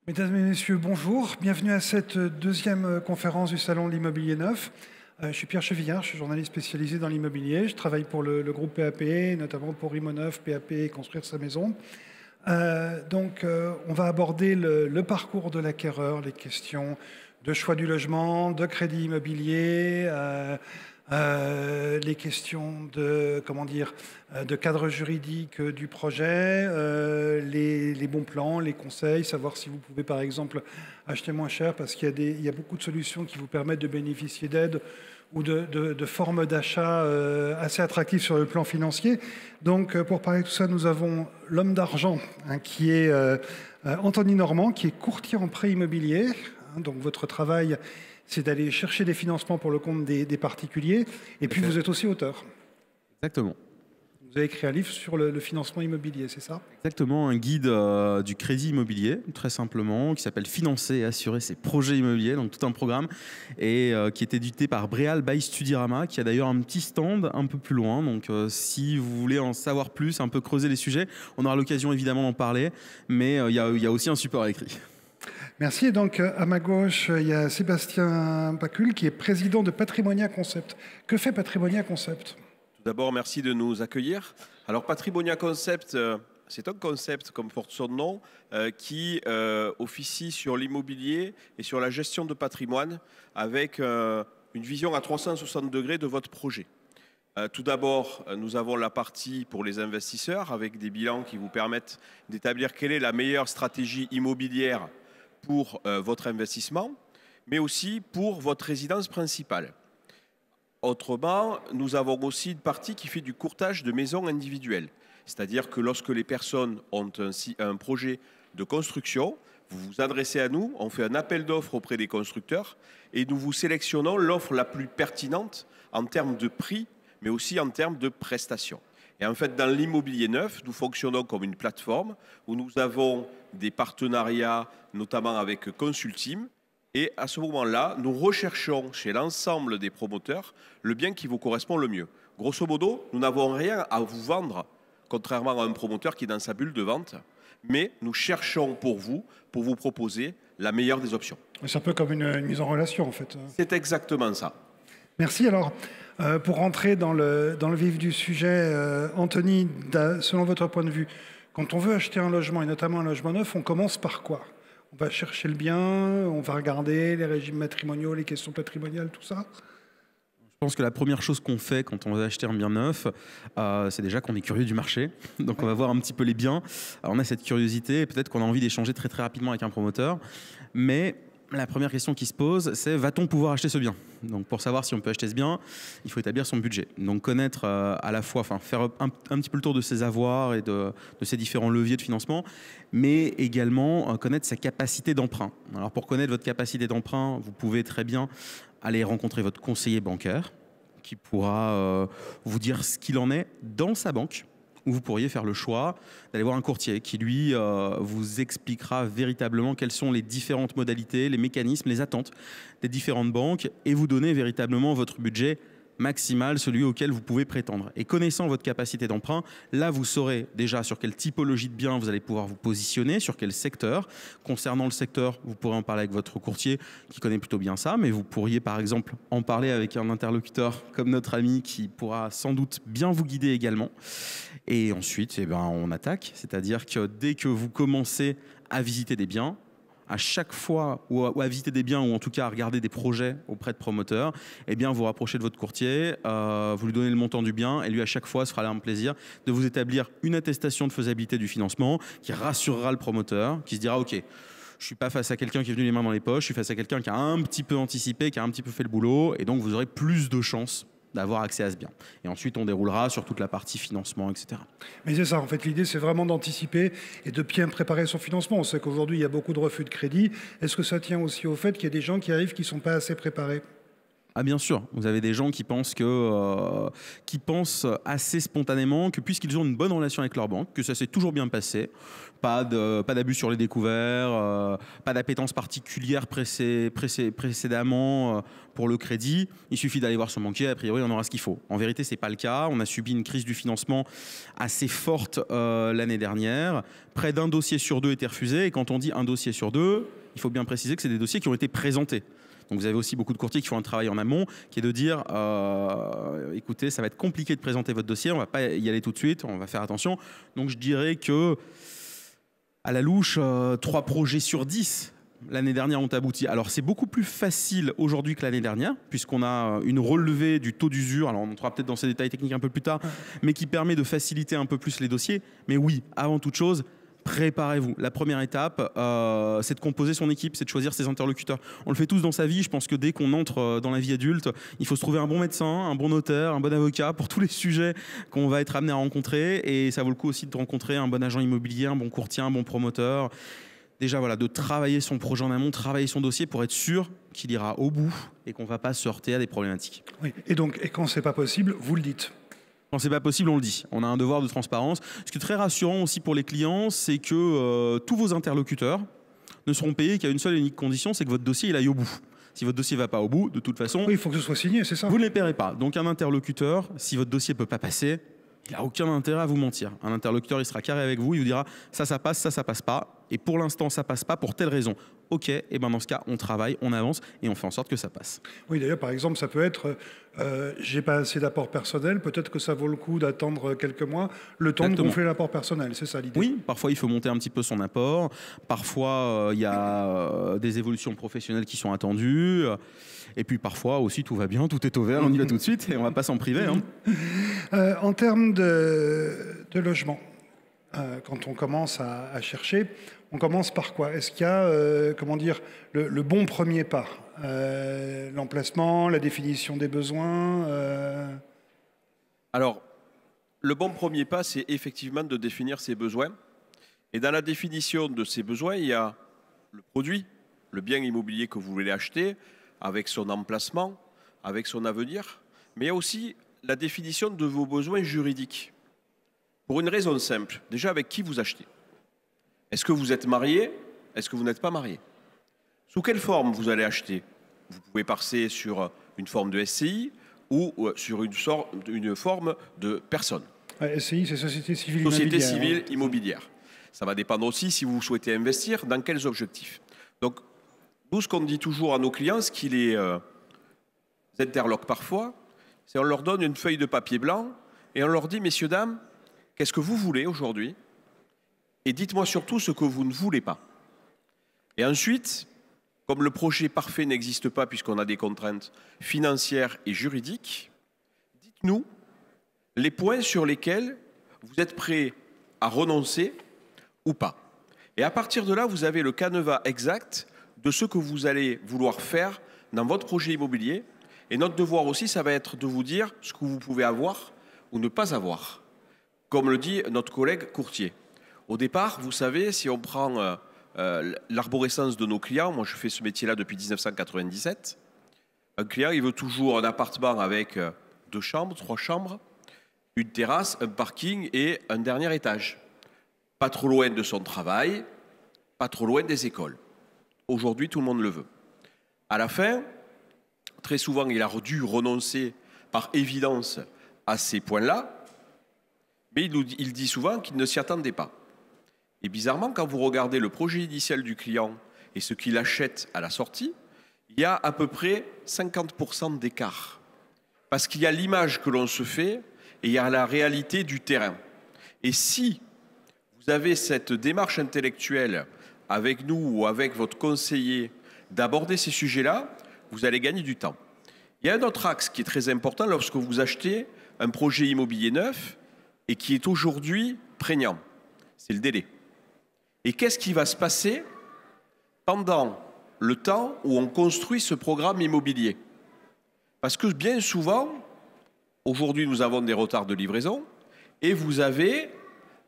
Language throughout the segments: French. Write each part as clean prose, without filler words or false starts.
Mesdames et messieurs, bonjour. Bienvenue à cette deuxième conférence du Salon de l'immobilier neuf. Je suis Pierre Chevillard, je suis journaliste spécialisé dans l'immobilier. Je travaille pour le groupe PAP, notamment pour Imo9, PAP et Construire sa maison. On va aborder le parcours de l'acquéreur, les questions de choix du logement, de crédit immobilier, les questions de, de cadre juridique du projet, les bons plans, les conseils, savoir si vous pouvez par exemple acheter moins cher parce qu'il y a beaucoup de solutions qui vous permettent de bénéficier d'aides ou de formes d'achat assez attractives sur le plan financier. Donc pour parler de tout ça, nous avons l'homme d'argent qui est Anthony Normand, qui est courtier en prêt immobilier. Donc votre travail, c'est d'aller chercher des financements pour le compte des particuliers. Et puis vous êtes aussi auteur. Exactement. Vous avez écrit un livre sur le financement immobilier, c'est ça? Exactement, un guide du crédit immobilier, très simplement, qui s'appelle Financer et assurer ses projets immobiliers, donc tout un programme, et qui est édité par Breal by Studirama, qui a d'ailleurs un petit stand un peu plus loin. Donc si vous voulez en savoir plus, un peu creuser les sujets, on aura l'occasion évidemment d'en parler, mais il y a aussi un support écrit. Merci. Et donc, à ma gauche, il y a Sébastien Pacul, qui est président de Patrimonia Concept. Que fait Patrimonia Concept? Tout d'abord, merci de nous accueillir. Alors, Patrimonia Concept, c'est un concept, comme porte son nom, qui officie sur l'immobilier et sur la gestion de patrimoine avec une vision à 360 degrés de votre projet. Tout d'abord, nous avons la partie pour les investisseurs avec des bilans qui vous permettent d'établir quelle est la meilleure stratégie immobilière pour votre investissement, mais aussi pour votre résidence principale. Autrement, nous avons aussi une partie qui fait du courtage de maisons individuelles. C'est-à-dire que lorsque les personnes ont un projet de construction, vous vous adressez à nous, on fait un appel d'offres auprès des constructeurs et nous vous sélectionnons l'offre la plus pertinente en termes de prix, mais aussi en termes de prestations. Et en fait, dans l'immobilier neuf, nous fonctionnons comme une plateforme où nous avons des partenariats, notamment avec Consultim. Et à ce moment-là, nous recherchons chez l'ensemble des promoteurs le bien qui vous correspond le mieux. Grosso modo, nous n'avons rien à vous vendre, contrairement à un promoteur qui est dans sa bulle de vente. Mais nous cherchons pour vous proposer la meilleure des options. C'est un peu comme une mise en relation, en fait. C'est exactement ça. Merci. Alors, pour rentrer dans le vif du sujet, Anthony, selon votre point de vue, quand on veut acheter un logement, et notamment un logement neuf, on commence par quoi? On va chercher le bien, on va regarder les régimes matrimoniaux, les questions patrimoniales, tout ça? Je pense que la première chose qu'on fait quand on va acheter un bien neuf, c'est déjà qu'on est curieux du marché. Donc on va voir un petit peu les biens. Alors, on a cette curiosité et peut-être qu'on a envie d'échanger très très rapidement avec un promoteur. Mais la première question qui se pose, c'est va-t-on pouvoir acheter ce bien? Donc pour savoir si on peut acheter ce bien, il faut établir son budget. Donc connaître à la fois, faire un petit peu le tour de ses avoirs et de ses différents leviers de financement, mais également connaître sa capacité d'emprunt. Alors pour connaître votre capacité d'emprunt, vous pouvez très bien aller rencontrer votre conseiller bancaire qui pourra vous dire ce qu'il en est dans sa banque. Où vous pourriez faire le choix d'aller voir un courtier qui, lui, vous expliquera véritablement quelles sont les différentes modalités, les mécanismes, les attentes des différentes banques et vous donner véritablement votre budget maximal, celui auquel vous pouvez prétendre. Et connaissant votre capacité d'emprunt, là, vous saurez déjà sur quelle typologie de biens vous allez pouvoir vous positionner, sur quel secteur. Concernant le secteur, vous pourrez en parler avec votre courtier qui connaît plutôt bien ça, mais vous pourriez par exemple en parler avec un interlocuteur comme notre ami qui pourra sans doute bien vous guider également. Et ensuite, on attaque, c'est-à-dire que dès que vous commencez à visiter des biens, à chaque fois, ou à visiter des biens, ou en tout cas à regarder des projets auprès de promoteurs, vous rapprochez de votre courtier, vous lui donnez le montant du bien, et lui à chaque fois se fera un plaisir de vous établir une attestation de faisabilité du financement qui rassurera le promoteur, qui se dira « Ok, je ne suis pas face à quelqu'un qui est venu les mains dans les poches, je suis face à quelqu'un qui a un petit peu anticipé, qui a un petit peu fait le boulot, et donc vous aurez plus de chances d'avoir accès à ce bien. » Et ensuite, on déroulera sur toute la partie financement, etc. Mais c'est ça, en fait, l'idée, c'est vraiment d'anticiper et de bien préparer son financement. On sait qu'aujourd'hui, il y a beaucoup de refus de crédit. Est-ce que ça tient aussi au fait qu'il y a des gens qui arrivent qui ne sont pas assez préparés? Ah bien sûr, vous avez des gens qui pensent qui pensent assez spontanément que puisqu'ils ont une bonne relation avec leur banque, que ça s'est toujours bien passé, pas d'abus sur les découverts, pas d'appétence particulière précédemment pour le crédit, il suffit d'aller voir son banquier, a priori on aura ce qu'il faut. En vérité, c'est pas le cas. On a subi une crise du financement assez forte l'année dernière. Près d'un dossier sur deux était refusé, et quand on dit un dossier sur deux, il faut bien préciser que c'est des dossiers qui ont été présentés. Donc vous avez aussi beaucoup de courtiers qui font un travail en amont, qui est de dire, écoutez, ça va être compliqué de présenter votre dossier, on ne va pas y aller tout de suite, on va faire attention. Donc je dirais que, à la louche, 3 projets sur 10 l'année dernière ont abouti. Alors c'est beaucoup plus facile aujourd'hui que l'année dernière, puisqu'on a une relevée du taux d'usure, alors on montrera peut-être dans ces détails techniques un peu plus tard, mais qui permet de faciliter un peu plus les dossiers. Mais oui, avant toute chose, préparez-vous. La première étape, c'est de composer son équipe, c'est de choisir ses interlocuteurs. On le fait tous dans sa vie. Je pense que dès qu'on entre dans la vie adulte, il faut se trouver un bon médecin, un bon notaire, un bon avocat pour tous les sujets qu'on va être amené à rencontrer. Et ça vaut le coup aussi de rencontrer un bon agent immobilier, un bon courtier, un bon promoteur. Déjà, voilà, de travailler son projet en amont, travailler son dossier pour être sûr qu'il ira au bout et qu'on ne va pas se heurter à des problématiques. Oui. Et quand ce n'est pas possible, vous le dites. Quand c'est pas possible, on le dit. On a un devoir de transparence. Ce qui est très rassurant aussi pour les clients, c'est que tous vos interlocuteurs ne seront payés qu'à une seule et unique condition, c'est que votre dossier il aille au bout. Si votre dossier ne va pas au bout, de toute façon, oui, il faut que ce soit signé, c'est ça. Vous ne les paierez pas. Donc un interlocuteur, si votre dossier ne peut pas passer, il n'a aucun intérêt à vous mentir. Un interlocuteur, il sera carré avec vous, il vous dira ça passe, ça passe pas. Et pour l'instant, ça passe pas pour telle raison. Ok, et ben dans ce cas, on travaille, on avance et on fait en sorte que ça passe. Oui, d'ailleurs, par exemple, ça peut être j'ai pas assez d'apport personnel, peut-être que ça vaut le coup d'attendre quelques mois, le temps de gonfler l'apport personnel, c'est ça l'idée? Oui, parfois il faut monter un petit peu son apport, parfois il y a des évolutions professionnelles qui sont attendues, et puis parfois aussi tout va bien, tout est au vert, on y va tout de suite et on ne va pas s'en priver. Hein. En termes de logement, quand on commence à chercher, on commence par quoi? Est-ce qu'il y a le bon premier pas? L'emplacement, la définition des besoins Alors, le bon premier pas, c'est effectivement de définir ses besoins. Et dans la définition de ces besoins, il y a le produit, le bien immobilier que vous voulez acheter, avec son emplacement, avec son avenir. Mais il y a aussi la définition de vos besoins juridiques. Pour une raison simple. Déjà, avec qui vous achetez? Est-ce que vous êtes marié? Est-ce que vous n'êtes pas marié? Sous quelle forme vous allez acheter? Vous pouvez passer sur une forme de SCI ou sur une forme de personne. SCI, c'est Société Civile Société Immobilière. Civile Immobilière. Ça va dépendre aussi si vous souhaitez investir, dans quels objectifs. Donc, nous, ce qu'on dit toujours à nos clients, ce qui les interloque parfois, c'est on leur donne une feuille de papier blanc et on leur dit, messieurs, dames, qu'est-ce que vous voulez aujourd'hui? Et dites-moi surtout ce que vous ne voulez pas. Et ensuite, comme le projet parfait n'existe pas puisqu'on a des contraintes financières et juridiques, dites-nous les points sur lesquels vous êtes prêts à renoncer ou pas. Et à partir de là, vous avez le canevas exact de ce que vous allez vouloir faire dans votre projet immobilier. Et notre devoir aussi, ça va être de vous dire ce que vous pouvez avoir ou ne pas avoir. Comme le dit notre collègue courtier. Au départ, vous savez, si on prend l'arborescence de nos clients, moi je fais ce métier-là depuis 1997, un client, il veut toujours un appartement avec 2 chambres, 3 chambres, une terrasse, un parking et un dernier étage. Pas trop loin de son travail, pas trop loin des écoles. Aujourd'hui, tout le monde le veut. À la fin, très souvent, il a dû renoncer par évidence à ces points-là, mais il dit souvent qu'il ne s'y attendait pas. Et bizarrement, quand vous regardez le projet initial du client et ce qu'il achète à la sortie, il y a à peu près 50% d'écart. Parce qu'il y a l'image que l'on se fait et il y a la réalité du terrain. Et si vous avez cette démarche intellectuelle avec nous ou avec votre conseiller d'aborder ces sujets-là, vous allez gagner du temps. Il y a un autre axe qui est très important lorsque vous achetez un projet immobilier neuf et qui est aujourd'hui prégnant, c'est le délai. Et qu'est-ce qui va se passer pendant le temps où on construit ce programme immobilier? Parce que bien souvent, aujourd'hui nous avons des retards de livraison et vous avez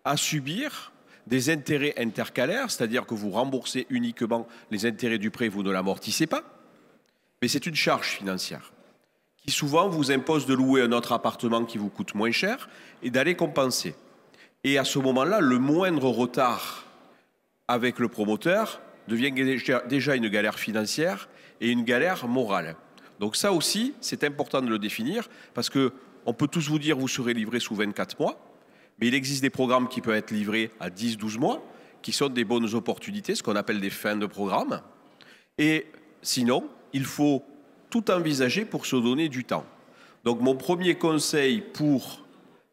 à subir des intérêts intercalaires, c'est-à-dire que vous remboursez uniquement les intérêts du prêt, vous ne l'amortissez pas, mais c'est une charge financière. qui souvent vous impose de louer un autre appartement qui vous coûte moins cher et d'aller compenser. Et à ce moment-là, le moindre retard avec le promoteur devient déjà une galère financière et une galère morale. Donc ça aussi, c'est important de le définir parce qu'on peut tous vous dire vous serez livré sous 24 mois, mais il existe des programmes qui peuvent être livrés à 10-12 mois, qui sont des bonnes opportunités, ce qu'on appelle des fins de programme. Et sinon, il faut tout envisager pour se donner du temps. Donc mon premier conseil pour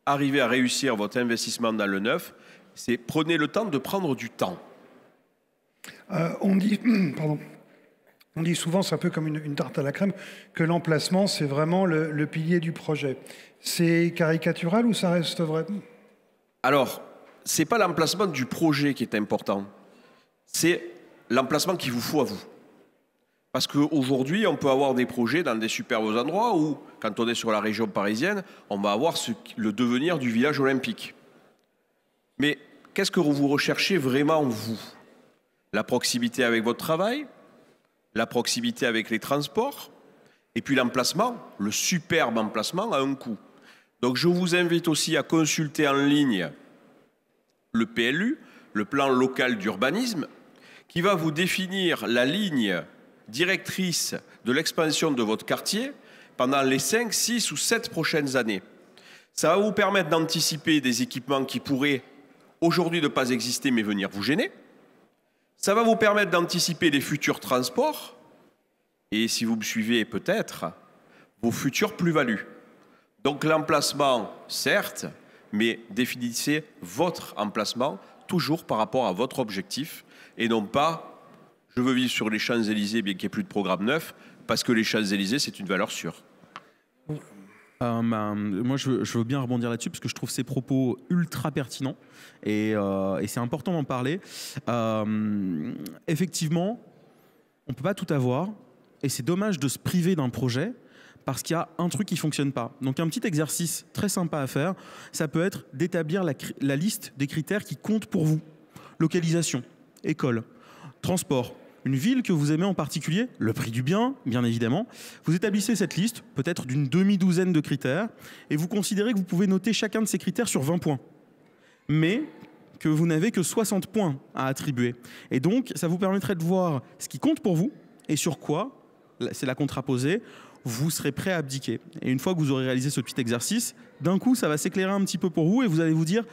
arriver à réussir votre investissement dans le neuf, c'est prenez le temps de prendre du temps. On dit, pardon, on dit souvent, c'est un peu comme une tarte à la crème, que l'emplacement, c'est vraiment le pilier du projet. C'est caricatural ou ça reste vrai? Alors, ce n'est pas l'emplacement du projet qui est important, c'est l'emplacement qu'il vous faut à vous. Parce qu'aujourd'hui, on peut avoir des projets dans des superbes endroits où, quand on est sur la région parisienne, on va avoir le devenir du village olympique. Mais qu'est-ce que vous recherchez vraiment, vous? La proximité avec votre travail, la proximité avec les transports, et puis l'emplacement, le superbe emplacement à un coût. Donc je vous invite aussi à consulter en ligne le PLU, le plan local d'urbanisme, qui va vous définir la ligne directrice de l'expansion de votre quartier pendant les 5, 6 ou 7 prochaines années. Ça va vous permettre d'anticiper des équipements qui pourraient aujourd'hui ne pas exister mais venir vous gêner. Ça va vous permettre d'anticiper les futurs transports et, si vous me suivez peut-être, vos futures plus-values. Donc l'emplacement, certes, mais définissez votre emplacement toujours par rapport à votre objectif et non pas « je veux vivre sur les Champs-Élysées bien qu'il n'y ait plus de programme neuf » parce que les Champs-Élysées, c'est une valeur sûre. Moi, je veux bien rebondir là-dessus parce que je trouve ces propos ultra pertinents et c'est important d'en parler. Effectivement, on ne peut pas tout avoir et c'est dommage de se priver d'un projet parce qu'il y a un truc qui ne fonctionne pas. Donc un petit exercice très sympa à faire, ça peut être d'établir la liste des critères qui comptent pour vous. Localisation, école, transport, une ville que vous aimez en particulier, le prix du bien, bien évidemment. Vous établissez cette liste, peut-être d'une demi-douzaine de critères, et vous considérez que vous pouvez noter chacun de ces critères sur 20 points. Mais que vous n'avez que 60 points à attribuer. Et donc, ça vous permettrait de voir ce qui compte pour vous et sur quoi, c'est la contraposée, vous serez prêt à abdiquer. Et une fois que vous aurez réalisé ce petit exercice, d'un coup, ça va s'éclairer un petit peu pour vous et vous allez vous dire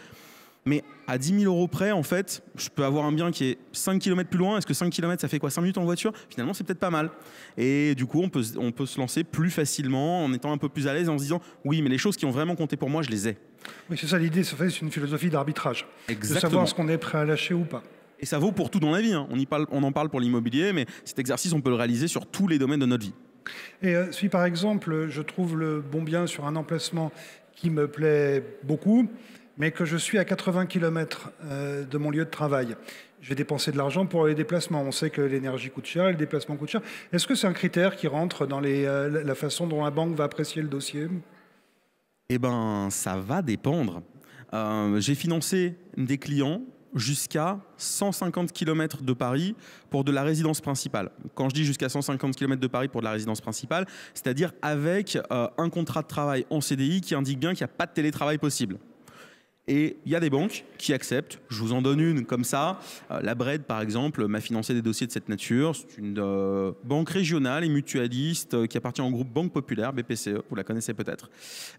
mais à 10 000 € près, en fait, je peux avoir un bien qui est 5 km plus loin. Est-ce que 5 km, ça fait quoi, 5 minutes en voiture? Finalement, c'est peut-être pas mal. Et du coup, on peut se lancer plus facilement en étant un peu plus à l'aise, en se disant oui, mais les choses qui ont vraiment compté pour moi, je les ai. Oui, c'est ça l'idée, c'est une philosophie d'arbitrage. Exactement. De savoir ce qu'on est prêt à lâcher ou pas. Et ça vaut pour tout dans la vie. Hein. On en parle pour l'immobilier, mais cet exercice, on peut le réaliser sur tous les domaines de notre vie. Et si par exemple, je trouve le bon bien sur un emplacement qui me plaît beaucoup, mais que je suis à 80 km de mon lieu de travail, je vais dépenser de l'argent pour les déplacements. On sait que l'énergie coûte cher, les déplacements coûtent cher. Est-ce que c'est un critère qui rentre dans la façon dont la banque va apprécier le dossier? Eh bien, ça va dépendre. J'ai financé des clients jusqu'à 150 km de Paris pour de la résidence principale. Quand je dis jusqu'à 150 km de Paris pour de la résidence principale, c'est-à-dire avec un contrat de travail en CDI qui indique bien qu'il n'y a pas de télétravail possible. Et il y a des banques qui acceptent. Je vous en donne une comme ça. La Bred, par exemple, m'a financé des dossiers de cette nature. C'est une banque régionale et mutualiste qui appartient au groupe Banque Populaire, BPCE, vous la connaissez peut-être.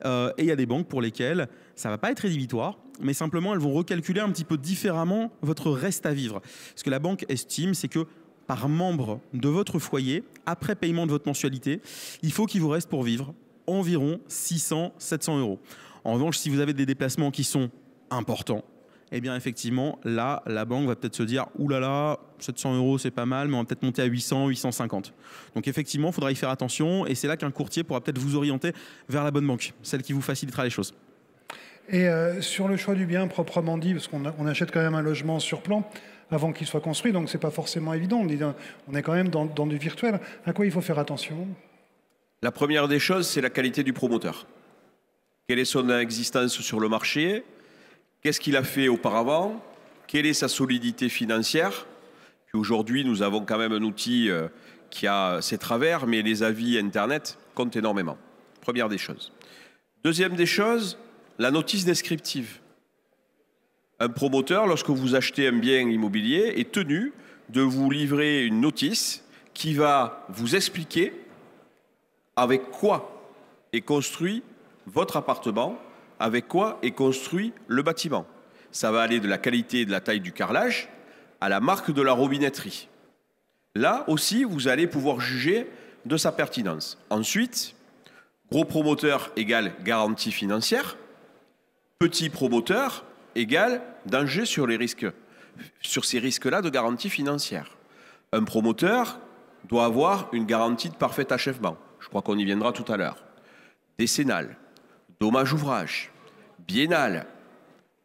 Et il y a des banques pour lesquelles ça ne va pas être rédhibitoire, mais simplement elles vont recalculer un petit peu différemment votre reste à vivre. Ce que la banque estime, c'est que par membre de votre foyer, après paiement de votre mensualité, il faut qu'il vous reste pour vivre environ 600-700 €. En revanche, si vous avez des déplacements qui sont importants, eh bien effectivement, là, la banque va peut-être se dire « Ouh là là, 700 €, c'est pas mal, mais on va peut-être monter à 800, 850 ». Donc effectivement, il faudra y faire attention et c'est là qu'un courtier pourra peut-être vous orienter vers la bonne banque, celle qui vous facilitera les choses. Et sur le choix du bien proprement dit, parce qu'on achète quand même un logement sur plan avant qu'il soit construit, donc c'est pas forcément évident, on est quand même dans du virtuel. À quoi il faut faire attention? La première des choses, c'est la qualité du promoteur. Quelle est son existence sur le marché? Qu'est-ce qu'il a fait auparavant? Quelle est sa solidité financière? Puis aujourd'hui, nous avons quand même un outil qui a ses travers, mais les avis Internet comptent énormément. Première des choses. Deuxième des choses, la notice descriptive. Un promoteur, lorsque vous achetez un bien immobilier, est tenu de vous livrer une notice qui va vous expliquer avec quoi est construit votre appartement, avec quoi est construit le bâtiment. Ça va aller de la qualité et de la taille du carrelage à la marque de la robinetterie. Là aussi, vous allez pouvoir juger de sa pertinence. Ensuite, gros promoteur égale garantie financière, petit promoteur égale danger sur ces risques-là de garantie financière. Un promoteur doit avoir une garantie de parfait achèvement. Je crois qu'on y viendra tout à l'heure. Décennale, dommage ouvrage, biennale.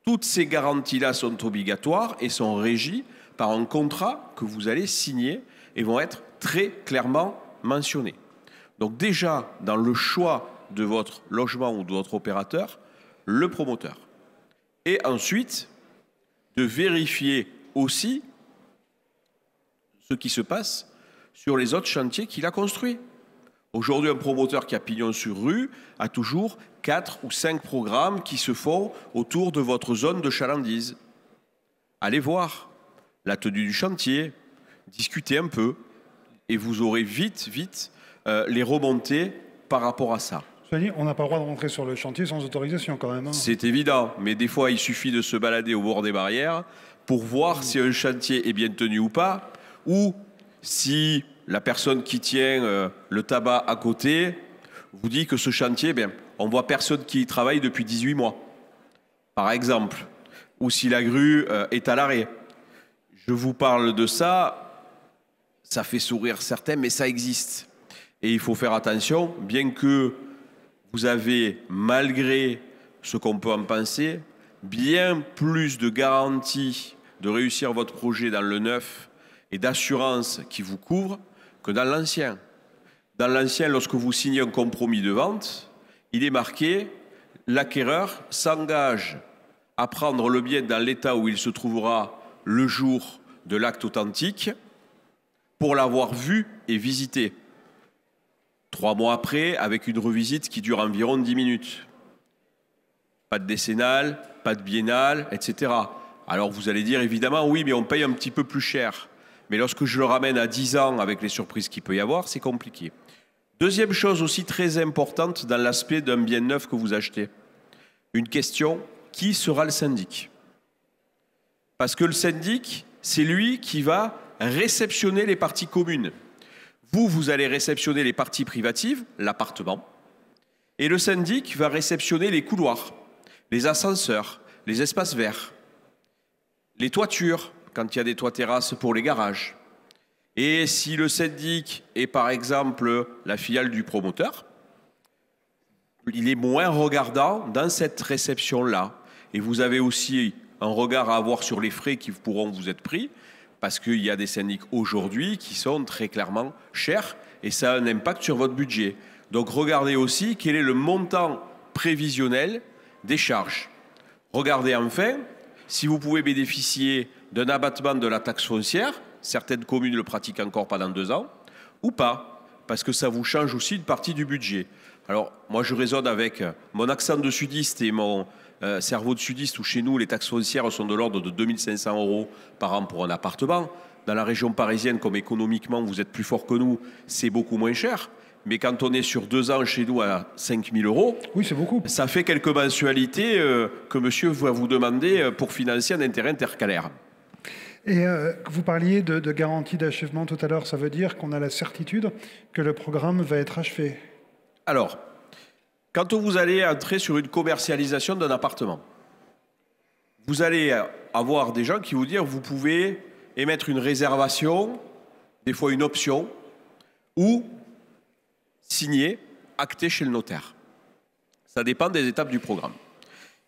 Toutes ces garanties-là sont obligatoires et sont régies par un contrat que vous allez signer et vont être très clairement mentionnées. Donc déjà, dans le choix de votre logement ou de votre opérateur, le promoteur. Et ensuite, de vérifier aussi ce qui se passe sur les autres chantiers qu'il a construits. Aujourd'hui, un promoteur qui a pignon sur rue a toujours 4 ou 5 programmes qui se font autour de votre zone de chalandise. Allez voir la tenue du chantier, discutez un peu, et vous aurez vite les remontées par rapport à ça. On n'a pas le droit de rentrer sur le chantier sans autorisation quand même. Hein. C'est évident, mais des fois il suffit de se balader au bord des barrières pour voir si un chantier est bien tenu ou pas, ou si la personne qui tient le tabac à côté vous dit que ce chantier, on voit personne qui y travaille depuis 18 mois, par exemple, ou si la grue est à l'arrêt. Je vous parle de ça, ça fait sourire certains, mais ça existe. Et il faut faire attention, bien que vous avez, malgré ce qu'on peut en penser, bien plus de garanties de réussir votre projet dans le neuf et d'assurance qui vous couvre que dans l'ancien. Dans l'ancien, lorsque vous signez un compromis de vente, il est marqué « L'acquéreur s'engage à prendre le bien dans l'état où il se trouvera le jour de l'acte authentique pour l'avoir vu et visité. » 3 mois après, avec une revisite qui dure environ 10 minutes. Pas de décennale, pas de biennale, etc. Alors vous allez dire évidemment, oui, mais on paye un petit peu plus cher. Mais lorsque je le ramène à 10 ans avec les surprises qu'il peut y avoir, c'est compliqué. Deuxième chose aussi très importante dans l'aspect d'un bien neuf que vous achetez. Une question, qui sera le syndic? Parce que le syndic, c'est lui qui va réceptionner les parties communes. Vous allez réceptionner les parties privatives, l'appartement, et le syndic va réceptionner les couloirs, les ascenseurs, les espaces verts, les toitures, quand il y a des toits terrasses pour les garages. Et si le syndic est par exemple la filiale du promoteur, il est moins regardant dans cette réception-là. Et vous avez aussi un regard à avoir sur les frais qui pourront vous être pris, parce qu'il y a des syndics aujourd'hui qui sont très clairement chers et ça a un impact sur votre budget. Donc regardez aussi quel est le montant prévisionnel des charges. Regardez enfin si vous pouvez bénéficier d'un abattement de la taxe foncière, certaines communes le pratiquent encore pendant 2 ans, ou pas, parce que ça vous change aussi une partie du budget. Alors moi je raisonne avec mon accent de sudiste et mon cerveau de sudiste où chez nous les taxes foncières sont de l'ordre de 2 500 € par an pour un appartement. Dans la région parisienne, comme économiquement vous êtes plus fort que nous, c'est beaucoup moins cher. Mais quand on est sur 2 ans chez nous à 5 000 €, oui, c'est beaucoup. Ça fait quelques mensualités que monsieur va vous demander pour financer un intérêt intercalaire. Et vous parliez de garantie d'achèvement tout à l'heure, ça veut dire qu'on a la certitude que le programme va être achevé? Alors, quand vous allez entrer sur une commercialisation d'un appartement, vous allez avoir des gens qui vous disent vous pouvez émettre une réservation, des fois une option, ou signer, acter chez le notaire. Ça dépend des étapes du programme.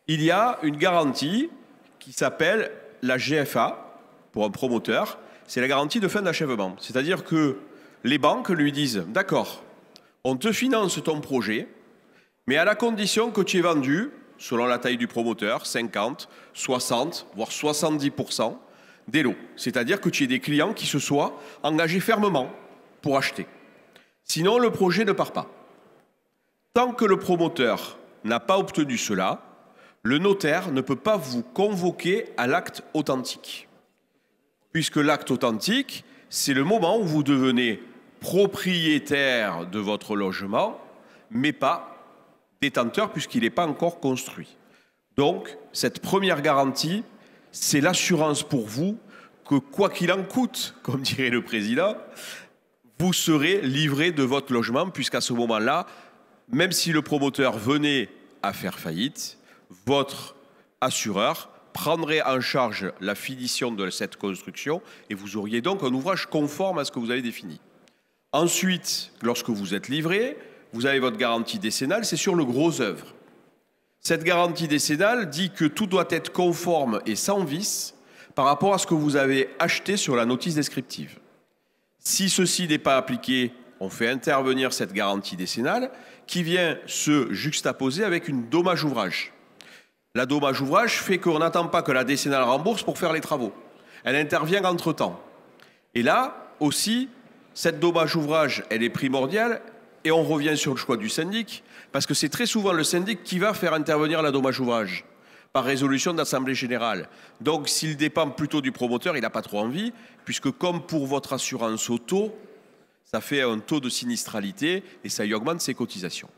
Il y a une garantie qui s'appelle la GFA pour un promoteur, c'est la garantie de fin d'achèvement. C'est-à-dire que les banques lui disent d'accord, on te finance ton projet, mais à la condition que tu aies vendu, selon la taille du promoteur, 50, 60, voire 70% des lots. C'est-à-dire que tu aies des clients qui se soient engagés fermement pour acheter. Sinon, le projet ne part pas. Tant que le promoteur n'a pas obtenu cela, le notaire ne peut pas vous convoquer à l'acte authentique. Puisque l'acte authentique, c'est le moment où vous devenez propriétaire de votre logement, mais pas détenteur puisqu'il n'est pas encore construit. Donc, cette première garantie, c'est l'assurance pour vous que quoi qu'il en coûte, comme dirait le président, vous serez livré de votre logement puisqu'à ce moment-là, même si le promoteur venait à faire faillite, votre assureur prendrait en charge la finition de cette construction et vous auriez donc un ouvrage conforme à ce que vous avez défini. Ensuite, lorsque vous êtes livré, vous avez votre garantie décennale, c'est sur le gros œuvre. Cette garantie décennale dit que tout doit être conforme et sans vice par rapport à ce que vous avez acheté sur la notice descriptive. Si ceci n'est pas appliqué, on fait intervenir cette garantie décennale qui vient se juxtaposer avec une dommage ouvrage. La dommage ouvrage fait qu'on n'attend pas que la décennale rembourse pour faire les travaux. Elle intervient entre-temps. Et là aussi, cette dommage ouvrage, elle est primordiale et on revient sur le choix du syndic parce que c'est très souvent le syndic qui va faire intervenir la dommage ouvrage par résolution d'assemblée générale. Donc s'il dépend plutôt du promoteur, il n'a pas trop envie puisque comme pour votre assurance auto, ça fait un taux de sinistralité et ça y augmente ses cotisations.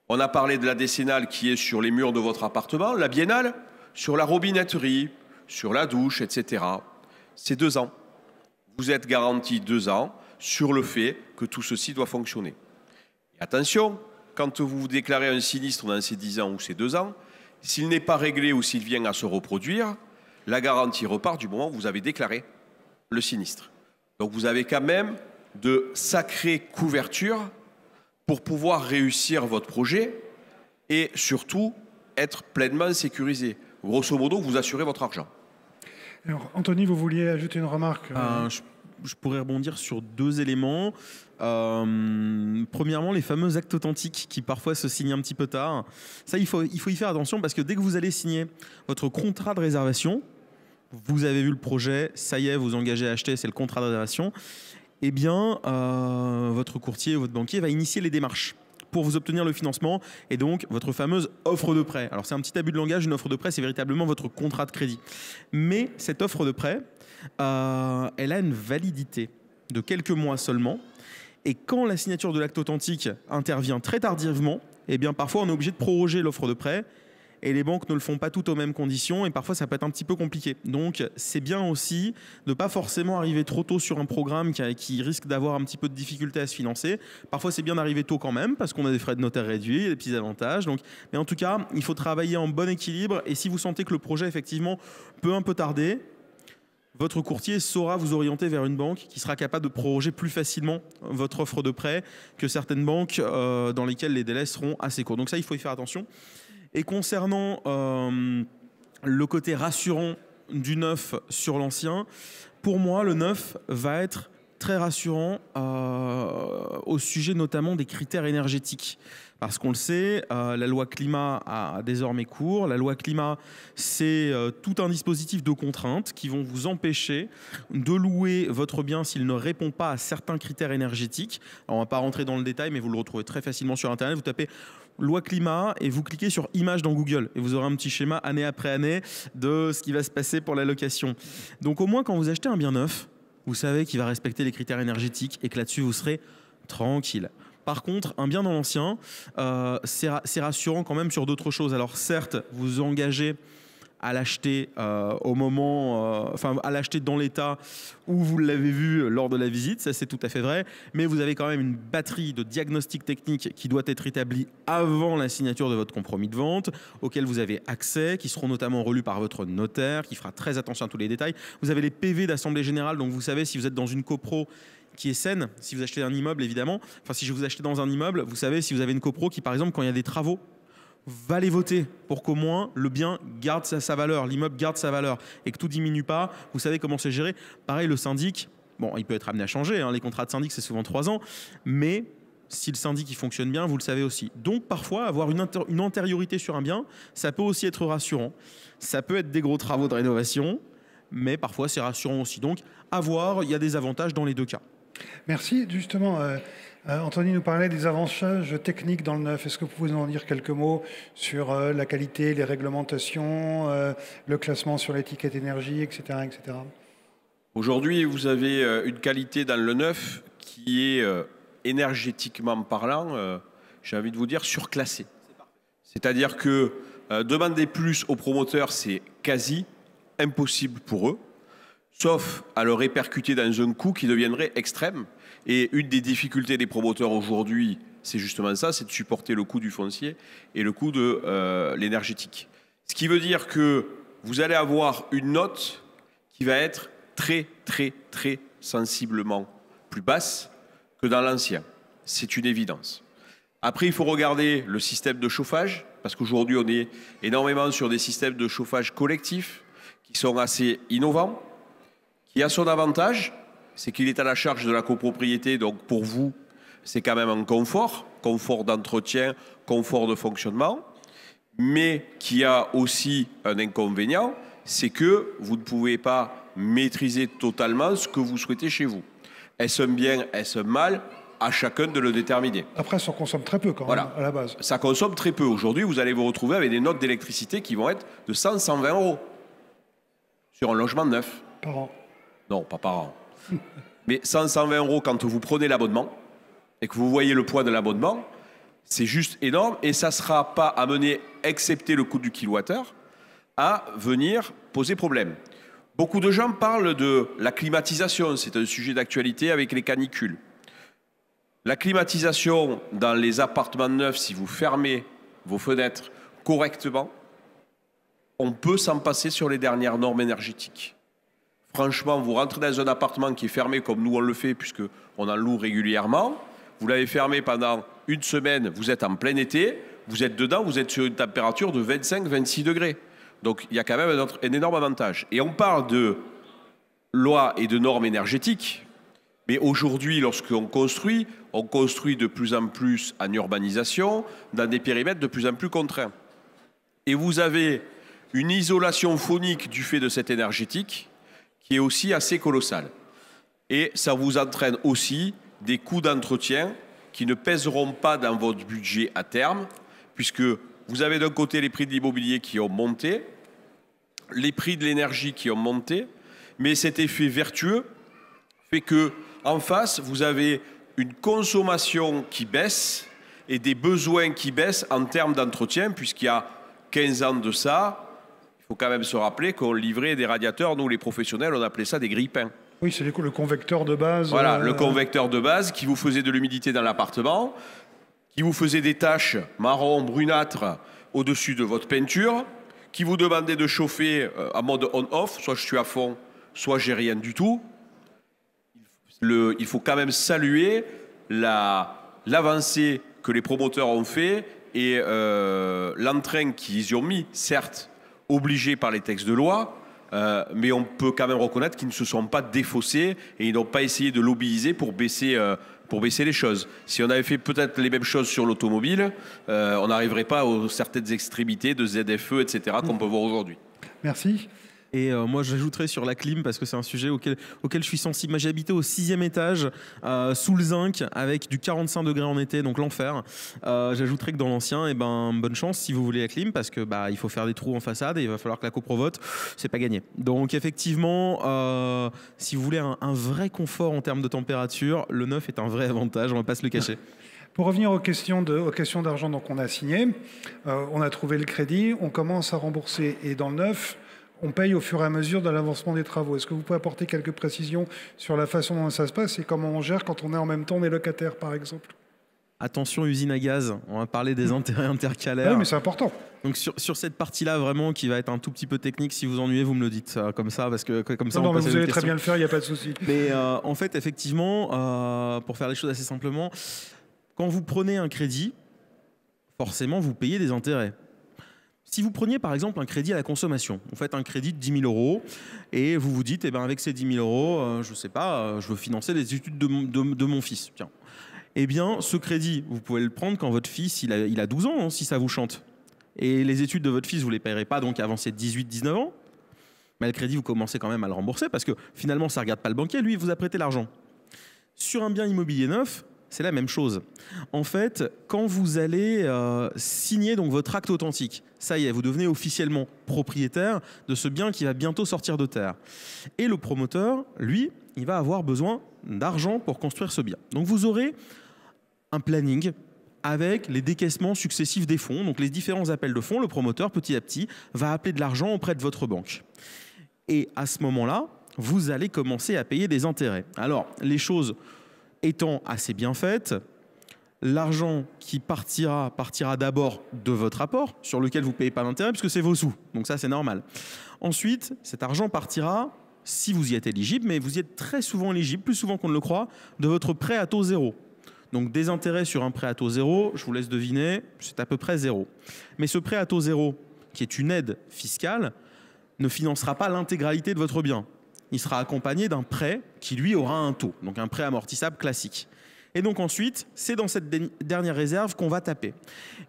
On a parlé de la décennale qui est sur les murs de votre appartement, la biennale sur la robinetterie, sur la douche, etc. C'est 2 ans. Vous êtes garanti 2 ans sur le fait que tout ceci doit fonctionner. Et attention, quand vous déclarez un sinistre dans ces 10 ans ou ces 2 ans, s'il n'est pas réglé ou s'il vient à se reproduire, la garantie repart du moment où vous avez déclaré le sinistre. Donc vous avez quand même de sacrées couvertures pour pouvoir réussir votre projet et surtout être pleinement sécurisé. Grosso modo, vous assurez votre argent. Alors, Anthony, vous vouliez ajouter une remarque je pourrais rebondir sur 2 éléments. Premièrement, les fameux actes authentiques qui parfois se signent un petit peu tard. Ça, il faut y faire attention parce que dès que vous allez signer votre contrat de réservation, vous avez vu le projet, ça y est, vous engagez à acheter, c'est le contrat de réservation. Eh bien, votre courtier ou votre banquier va initier les démarches pour vous obtenir le financement et donc votre fameuse offre de prêt. Alors, c'est un petit abus de langage, une offre de prêt, c'est véritablement votre contrat de crédit. Mais cette offre de prêt, elle a une validité de quelques mois seulement. Et quand la signature de l'acte authentique intervient très tardivement, eh bien, parfois, on est obligé de proroger l'offre de prêt. Et les banques ne le font pas toutes aux mêmes conditions et parfois ça peut être un petit peu compliqué. Donc c'est bien aussi de ne pas forcément arriver trop tôt sur un programme qui risque d'avoir un petit peu de difficulté à se financer. Parfois c'est bien d'arriver tôt quand même parce qu'on a des frais de notaire réduits, des petits avantages. Donc, mais en tout cas, il faut travailler en bon équilibre et si vous sentez que le projet effectivement peut un peu tarder, votre courtier saura vous orienter vers une banque qui sera capable de proroger plus facilement votre offre de prêt que certaines banques dans lesquelles les délais seront assez courts. Donc ça, il faut y faire attention. Et concernant le côté rassurant du neuf sur l'ancien, pour moi, le neuf va être très rassurant au sujet notamment des critères énergétiques. Parce qu'on le sait, la loi climat a désormais cours. La loi climat, c'est tout un dispositif de contraintes qui vont vous empêcher de louer votre bien s'il ne répond pas à certains critères énergétiques. Alors, on ne va pas rentrer dans le détail, mais vous le retrouvez très facilement sur Internet. Vous tapez loi climat et vous cliquez sur images dans Google et vous aurez un petit schéma année après année de ce qui va se passer pour la location. Donc au moins quand vous achetez un bien neuf, vous savez qu'il va respecter les critères énergétiques et que là-dessus vous serez tranquille. Par contre, un bien dans l'ancien, c'est rassurant quand même sur d'autres choses. Alors certes, vous engagez à l'acheter au moment, à l'acheter dans l'état où vous l'avez vu lors de la visite, ça c'est tout à fait vrai, mais vous avez quand même une batterie de diagnostics techniques qui doit être établie avant la signature de votre compromis de vente, auquel vous avez accès, qui seront notamment relus par votre notaire, qui fera très attention à tous les détails. Vous avez les PV d'assemblée générale, donc vous savez si vous êtes dans une copro qui est saine, si vous achetez un immeuble évidemment, enfin si vous achetez dans un immeuble, vous savez si vous avez une copro qui par exemple quand il y a des travaux, va les voter pour qu'au moins le bien garde sa valeur, l'immeuble garde sa valeur et que tout diminue pas. Vous savez comment c'est géré. Pareil, le syndic, bon, il peut être amené à changer. Les contrats de syndic, c'est souvent 3 ans. Mais si le syndic il fonctionne bien, vous le savez aussi. Donc parfois, avoir une antériorité sur un bien, ça peut aussi être rassurant. Ça peut être des gros travaux de rénovation, mais parfois c'est rassurant aussi. Donc à voir, il y a des avantages dans les 2 cas. Merci. Justement, Anthony nous parlait des avantages techniques dans le neuf. Est-ce que vous pouvez nous en dire quelques mots sur la qualité, les réglementations, le classement sur l'étiquette énergie, etc., etc. Aujourd'hui, vous avez une qualité dans le neuf qui est énergétiquement parlant, j'ai envie de vous dire, surclassée. C'est-à-dire que demander plus aux promoteurs, c'est quasi impossible pour eux, sauf à le répercuter dans un coût qui deviendrait extrême. Et une des difficultés des promoteurs aujourd'hui, c'est justement ça, c'est de supporter le coût du foncier et le coût de l'énergétique. Ce qui veut dire que vous allez avoir une note qui va être très, très, très sensiblement plus basse que dans l'ancien. C'est une évidence. Après, il faut regarder le système de chauffage, parce qu'aujourd'hui, on est énormément sur des systèmes de chauffage collectifs qui sont assez innovants, qui a son avantage, c'est qu'il est à la charge de la copropriété, donc pour vous, c'est quand même un confort d'entretien, confort de fonctionnement, mais qui a aussi un inconvénient, c'est que vous ne pouvez pas maîtriser totalement ce que vous souhaitez chez vous. Est-ce un bien, est-ce un mal? À chacun de le déterminer. Après, ça consomme très peu quand même, à la base. Ça consomme très peu. Aujourd'hui, vous allez vous retrouver avec des notes d'électricité qui vont être de 100, 120 euros sur un logement neuf. Par an? Non, pas par an. Mais 100, 120 euros quand vous prenez l'abonnement et que vous voyez le poids de l'abonnement, c'est juste énorme et ça ne sera pas amené, excepté le coût du kilowattheure, à venir poser problème. Beaucoup de gens parlent de la climatisation, c'est un sujet d'actualité avec les canicules. La climatisation dans les appartements neufs, si vous fermez vos fenêtres correctement, on peut s'en passer sur les dernières normes énergétiques. Franchement, vous rentrez dans un appartement qui est fermé comme nous on le fait puisqu'on en loue régulièrement. Vous l'avez fermé pendant une semaine, vous êtes en plein été, vous êtes dedans, vous êtes sur une température de 25-26 degrés. Donc il y a quand même un énorme avantage. Et on parle de lois et de normes énergétiques. Mais aujourd'hui, lorsqu'on construit, on construit de plus en plus en urbanisation, dans des périmètres de plus en plus contraints. Et vous avez une isolation phonique du fait de cette énergétique qui est aussi assez colossale. Et ça vous entraîne aussi des coûts d'entretien qui ne pèseront pas dans votre budget à terme, puisque vous avez d'un côté les prix de l'immobilier qui ont monté, les prix de l'énergie qui ont monté, mais cet effet vertueux fait que en face, vous avez une consommation qui baisse et des besoins qui baissent en termes d'entretien, puisqu'il y a 15 ans de ça, il faut quand même se rappeler qu'on livrait des radiateurs, nous les professionnels, on appelait ça des grille-pains. Oui, c'est le convecteur de base. Voilà, le convecteur de base qui vous faisait de l'humidité dans l'appartement, qui vous faisait des taches marron, brunâtres au-dessus de votre peinture, qui vous demandait de chauffer en mode on-off, soit je suis à fond, soit j'ai rien du tout. Il faut quand même saluer l'avancée que les promoteurs ont fait et l'entrain qu'ils y ont mis, certes obligés par les textes de loi, mais on peut quand même reconnaître qu'ils ne se sont pas défaussés et ils n'ont pas essayé de lobbyiser pour baisser les choses. Si on avait fait peut-être les mêmes choses sur l'automobile, on n'arriverait pas aux certaines extrémités de ZFE, etc., qu'on peut voir aujourd'hui. Merci. Et moi, j'ajouterais sur la clim, parce que c'est un sujet auquel je suis sensible. Moi, j'ai habité au 6e étage, sous le zinc, avec du 45 degrés en été, donc l'enfer. J'ajouterais que dans l'ancien, bonne chance si vous voulez la clim, parce que il faut faire des trous en façade et il va falloir que la copro vote. C'est pas gagné. Donc effectivement, si vous voulez un vrai confort en termes de température, le neuf est un vrai avantage, on va pas se le cacher. Pour revenir aux questions d'argent, donc on a signé, on a trouvé le crédit, on commence à rembourser, et dans le neuf, on paye au fur et à mesure de l'avancement des travaux. Est-ce que vous pouvez apporter quelques précisions sur la façon dont ça se passe et comment on gère quand on est en même temps des locataires, par exemple? Attention, usine à gaz, on va parler des intérêts intercalaires. Oui, mais c'est important. Donc sur cette partie-là, vraiment, qui va être un tout petit peu technique, si vous ennuyez, vous me le dites comme ça, parce que comme ça, non, on mais passe vous à allez d'autres très bien questions. le faire, il n'y a pas de souci. Mais en fait, effectivement, pour faire les choses assez simplement, quand vous prenez un crédit, forcément, vous payez des intérêts. Si vous preniez par exemple un crédit à la consommation, vous faites un crédit de 10 000 euros et vous vous dites, avec ces 10 000 euros, je ne sais pas, je veux financer les études de mon fils. Tiens. Eh bien, ce crédit, vous pouvez le prendre quand votre fils il a 12 ans, hein, si ça vous chante. Et les études de votre fils, vous ne les payerez pas donc avant ses 18-19 ans. Mais le crédit, vous commencez quand même à le rembourser parce que finalement, ça ne regarde pas le banquier, lui, il vous a prêté l'argent. Sur un bien immobilier neuf, c'est la même chose. En fait, quand vous allez signer donc votre acte authentique, ça y est, vous devenez officiellement propriétaire de ce bien qui va bientôt sortir de terre. Et le promoteur, lui, il va avoir besoin d'argent pour construire ce bien. Donc vous aurez un planning avec les décaissements successifs des fonds, donc les différents appels de fonds. Le promoteur, petit à petit, va appeler de l'argent auprès de votre banque. Et à ce moment-là, vous allez commencer à payer des intérêts. Alors, les choses étant assez bien faites, l'argent qui partira d'abord de votre apport, sur lequel vous ne payez pas d'intérêt, puisque c'est vos sous. Donc ça, c'est normal. Ensuite, cet argent partira, si vous y êtes éligible, mais vous y êtes très souvent éligible, plus souvent qu'on ne le croit, de votre prêt à taux zéro. Donc des intérêts sur un prêt à taux zéro, je vous laisse deviner, c'est à peu près zéro. Mais ce prêt à taux zéro, qui est une aide fiscale, ne financera pas l'intégralité de votre bien. Il sera accompagné d'un prêt qui, lui, aura un taux, donc un prêt amortissable classique. Et donc ensuite, c'est dans cette dernière réserve qu'on va taper.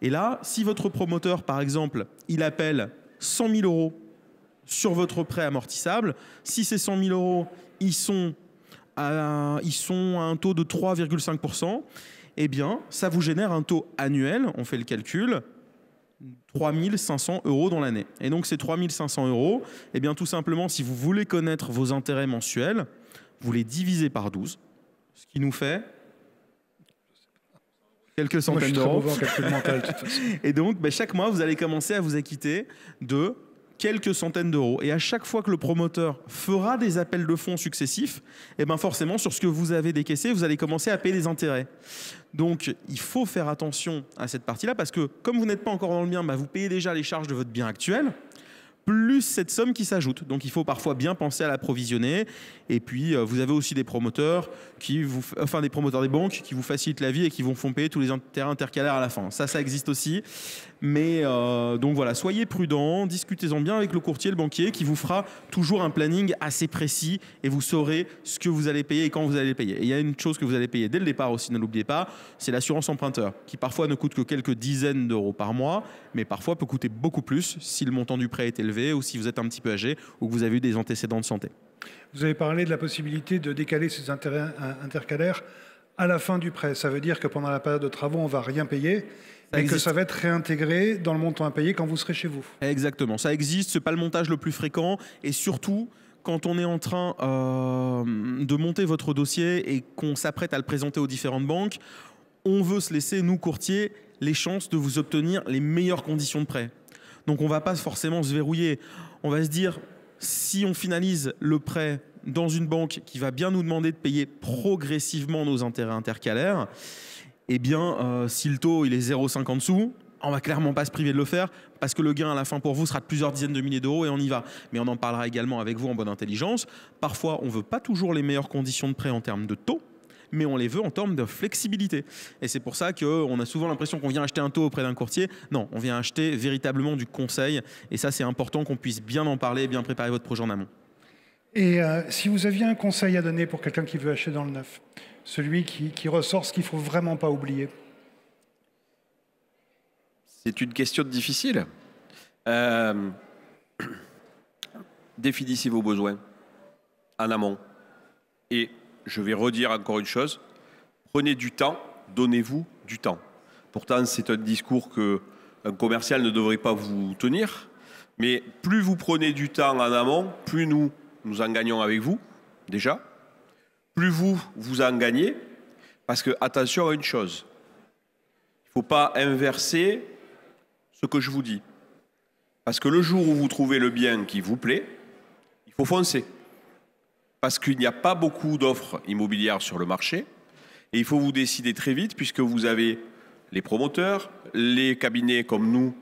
Et là, si votre promoteur, par exemple, il appelle 100 000 euros sur votre prêt amortissable, si ces 100 000 euros, ils sont à un taux de 3,5%, eh bien, ça vous génère un taux annuel, on fait le calcul, 3 500 euros dans l'année. Et donc ces 3 500 euros, eh bien, tout simplement, si vous voulez connaître vos intérêts mensuels, vous les divisez par 12, ce qui nous fait quelques centaines d'euros. Et donc, chaque mois, vous allez commencer à vous acquitter de quelques centaines d'euros. Et à chaque fois que le promoteur fera des appels de fonds successifs, eh ben forcément, sur ce que vous avez décaissé, vous allez commencer à payer des intérêts. Donc, il faut faire attention à cette partie-là parce que comme vous n'êtes pas encore dans le bien, vous payez déjà les charges de votre bien actuel, plus cette somme qui s'ajoute. Donc, il faut parfois bien penser à l'approvisionner. Et puis, vous avez aussi des promoteurs des promoteurs des banques qui vous facilitent la vie et qui vous font payer tous les intérêts intercalaires à la fin. Ça existe aussi. Mais donc voilà, soyez prudents, discutez-en bien avec le courtier, le banquier, qui vous fera toujours un planning assez précis et vous saurez ce que vous allez payer et quand vous allez payer. Et il y a une chose que vous allez payer dès le départ aussi, ne l'oubliez pas, c'est l'assurance emprunteur, qui parfois ne coûte que quelques dizaines d'euros par mois, mais parfois peut coûter beaucoup plus si le montant du prêt est élevé ou si vous êtes un petit peu âgé ou que vous avez eu des antécédents de santé. Vous avez parlé de la possibilité de décaler ces intérêts intercalaires à la fin du prêt. Ça veut dire que pendant la période de travaux, on ne va rien payer et que ça va être réintégré dans le montant à payer quand vous serez chez vous. Exactement, ça existe, ce n'est pas le montage le plus fréquent et surtout quand on est en train de monter votre dossier et qu'on s'apprête à le présenter aux différentes banques, on veut se laisser, nous courtiers, les chances de vous obtenir les meilleures conditions de prêt. Donc on ne va pas forcément se verrouiller, on va se dire si on finalise le prêt dans une banque qui va bien nous demander de payer progressivement nos intérêts intercalaires, eh bien, si le taux il est 0,50 sous, on ne va clairement pas se priver de le faire parce que le gain à la fin pour vous sera de plusieurs dizaines de milliers d'euros et on y va. Mais on en parlera également avec vous en bonne intelligence. Parfois, on ne veut pas toujours les meilleures conditions de prêt en termes de taux, mais on les veut en termes de flexibilité. Et c'est pour ça qu'on a souvent l'impression qu'on vient acheter un taux auprès d'un courtier. Non, on vient acheter véritablement du conseil. Et ça, c'est important qu'on puisse bien en parler et bien préparer votre projet en amont. Et si vous aviez un conseil à donner pour quelqu'un qui veut acheter dans le neuf, celui qui ressort ce qu'il ne faut vraiment pas oublier? C'est une question difficile. Définissez vos besoins en amont. Et je vais redire encore une chose, prenez du temps, donnez-vous du temps. Pourtant, c'est un discours qu'un commercial ne devrait pas vous tenir, mais plus vous prenez du temps en amont, plus nous en gagnons avec vous, déjà. Plus vous en gagnez, parce que, attention à une chose, il ne faut pas inverser ce que je vous dis. Parce que le jour où vous trouvez le bien qui vous plaît, il faut foncer. Parce qu'il n'y a pas beaucoup d'offres immobilières sur le marché et il faut vous décider très vite puisque vous avez les promoteurs, les cabinets comme nous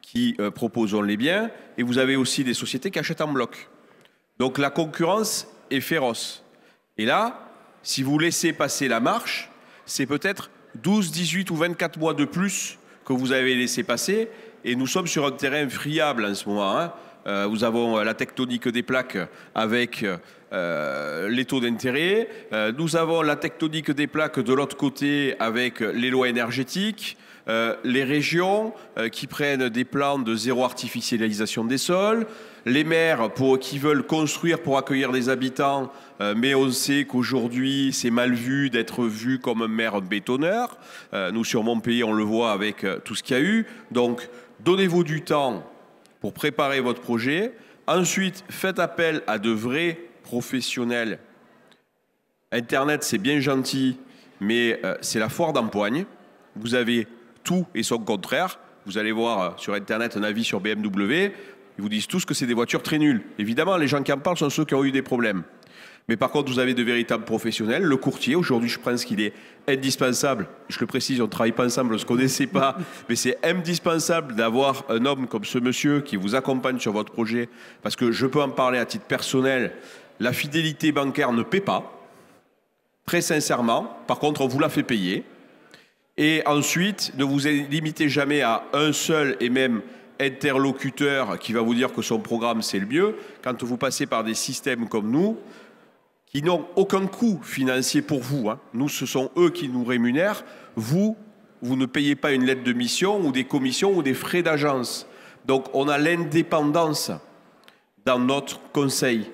qui proposons les biens et vous avez aussi des sociétés qui achètent en bloc. Donc la concurrence est féroce. Et là, si vous laissez passer la marche, c'est peut-être 12, 18 ou 24 mois de plus que vous avez laissé passer et nous sommes sur un terrain friable en ce moment. Nous avons la tectonique des plaques avec les taux d'intérêt. Nous avons la tectonique des plaques de l'autre côté avec les lois énergétiques. les régions qui prennent des plans de zéro artificialisation des sols, les maires qui veulent construire pour accueillir des habitants, mais on sait qu'aujourd'hui c'est mal vu d'être vu comme un maire bétonneur. Nous sur Montpellier on le voit avec tout ce qu'il y a eu. Donc donnez-vous du temps pour préparer votre projet. Ensuite, faites appel à de vrais professionnels. Internet c'est bien gentil, mais c'est la foire d'empoigne. Vous avez tout et son contraire. Vous allez voir sur Internet un avis sur BMW. Ils vous disent tous que c'est des voitures très nulles. Évidemment, les gens qui en parlent sont ceux qui ont eu des problèmes. Mais par contre, vous avez de véritables professionnels. Le courtier, aujourd'hui, je pense qu'il est indispensable. Je le précise, on ne travaille pas ensemble, on ne se connaissait pas. Mais c'est indispensable d'avoir un homme comme ce monsieur qui vous accompagne sur votre projet. Parce que je peux en parler à titre personnel. La fidélité bancaire ne paie pas. Très sincèrement. Par contre, on vous la fait payer. Et ensuite, ne vous limitez jamais à un seul et même interlocuteur qui va vous dire que son programme c'est le mieux. Quand vous passez par des systèmes comme nous, qui n'ont aucun coût financier pour vous, hein. Nous, ce sont eux qui nous rémunèrent. Vous ne payez pas une lettre de mission ou des commissions ou des frais d'agence. Donc, on a l'indépendance dans notre conseil.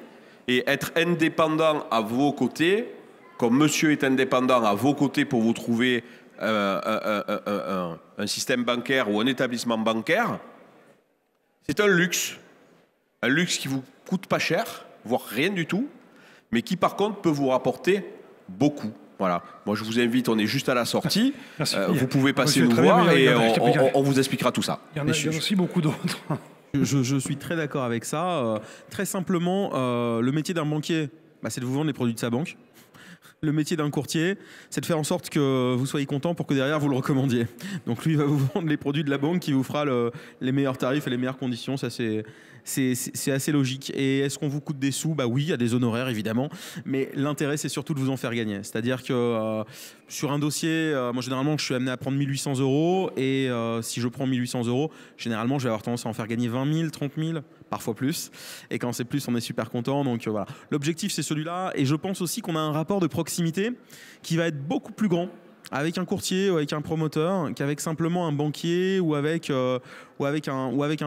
Et être indépendant à vos côtés, comme monsieur est indépendant à vos côtés pour vous trouver un système bancaire ou un établissement bancaire, c'est un luxe qui vous coûte pas cher, voire rien du tout, mais qui par contre peut vous rapporter beaucoup. Voilà. Moi je vous invite, on est juste à la sortie. Vous pouvez passer nous voir et on vous expliquera tout ça. Il y en a aussi beaucoup d'autres. Je suis très d'accord avec ça. Très simplement, le métier d'un banquier, c'est de vous vendre les produits de sa banque. Le métier d'un courtier, c'est de faire en sorte que vous soyez content pour que derrière vous le recommandiez. Donc lui, il va vous vendre les produits de la banque qui vous fera les meilleurs tarifs et les meilleures conditions. Ça, c'est assez logique. Et est-ce qu'on vous coûte des sous? Oui, il y a des honoraires évidemment, mais l'intérêt c'est surtout de vous en faire gagner. C'est-à-dire que sur un dossier, moi généralement je suis amené à prendre 1 800 € et si je prends 1 800 €, généralement je vais avoir tendance à en faire gagner 20 000, 30 000, parfois plus. Et quand c'est plus, on est super content. Donc voilà, l'objectif c'est celui-là. Et je pense aussi qu'on a un rapport de proximité qui va être beaucoup plus grand avec un courtier ou avec un promoteur qu'avec simplement un banquier ou avec un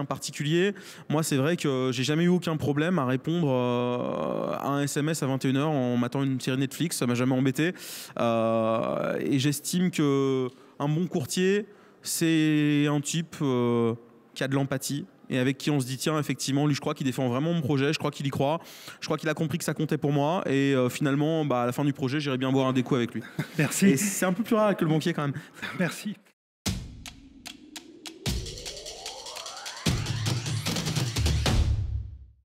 particulier. Moi, c'est vrai que j'ai jamais eu aucun problème à répondre à un SMS à 21 h en m'attendant une série Netflix. Ça m'a jamais embêté. Et j'estime que un bon courtier, c'est un type qui a de l'empathie et avec qui on se dit tiens effectivement lui je crois qu'il défend vraiment mon projet, je crois qu'il y croit, je crois qu'il a compris que ça comptait pour moi et finalement à la fin du projet j'irai bien boire un découp avec lui. Merci. Et c'est un peu plus rare que le banquier quand même. Merci.